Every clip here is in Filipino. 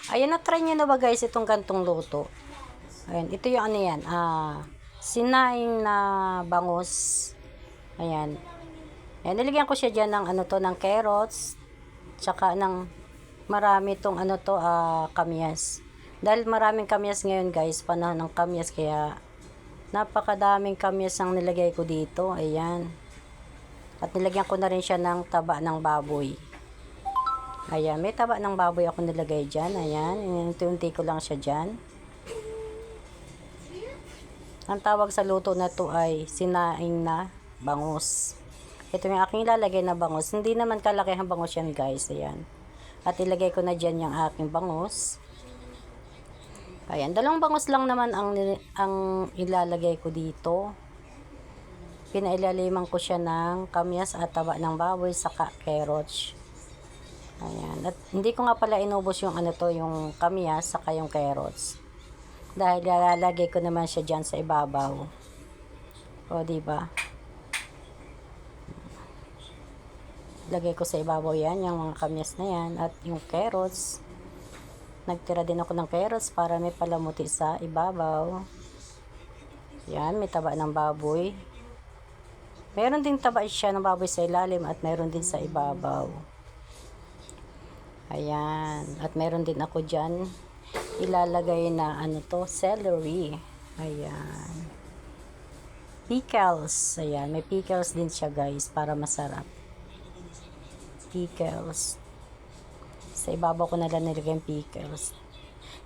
Ayan, na-try nyo na ba guys itong gantong luto? Ayan, ito yung ano yan, sinaing na bangus. Ayan. Ayan, nilagyan ko siya dyan ng ano to, ng carrots, tsaka ng marami tong ano to, kamyas. Dahil maraming kamyas ngayon guys, panahon ng kamyas, kaya napakadaming kamyas ang nilagay ko dito. Ayan. At nilagyan ko na rin siya ng taba ng baboy. Ayan, may taba ng baboy ako nilagay dyan. Ayan, unti-unti ko lang siya dyan. Ang tawag sa luto na to ay sinaing na bangus. Ito yung aking ilalagay na bangus. Hindi naman kalaki ang bangus yan guys. Ayan. At ilagay ko na dyan yung aking bangus. Ayan. Dalawang bangus lang naman ang ilalagay ko dito. Pinailaliman ko siya ng kamyas at taba ng baboy saka carrots. Ayan. At hindi ko nga pala inubos yung ano to, yung kamyas saka yung carrots. Dahil lalagay ko naman siya dyan sa ibabaw. O, diba? Lagay ko sa ibabaw yan, yung mga kamyas na yan. At yung carrots. Nagtira din ako ng carrots para may palamuti sa ibabaw. Yan, may taba ng baboy. Meron din taba siya ng baboy sa ilalim at meron din sa ibabaw. Ayan. At meron din ako dyan ilalagay na ano to, celery. Ayan. Pickles. Ayan, may pickles din siya guys para masarap. Pickles. Sa ibabaw ko na lang nilagay yung pickles.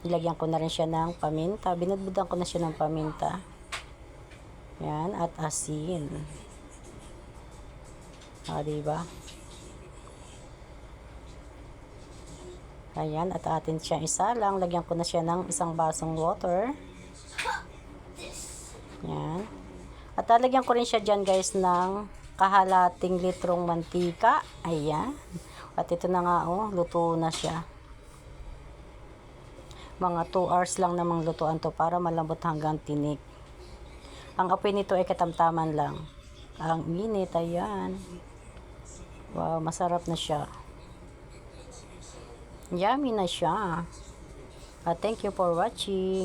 Nilagyan ko na rin siya ng paminta. Binudbudan ko na siya ng paminta. Ayan, at asin. Diba? Ayan, at atin siya isa lang. Lagyan ko na siya ng isang basong water. Ayan. At lalagyan ko rin siya dyan guys ng kahalating litrong mantika. Ayan. At ito na nga luto na siya. Mga 2 hours lang namang lutuan to para malambot hanggang tinik. Ang apoy nito ay katamtaman lang. Ang init, ayan. Wow, masarap na siya. Yummy na siya. Thank you for watching.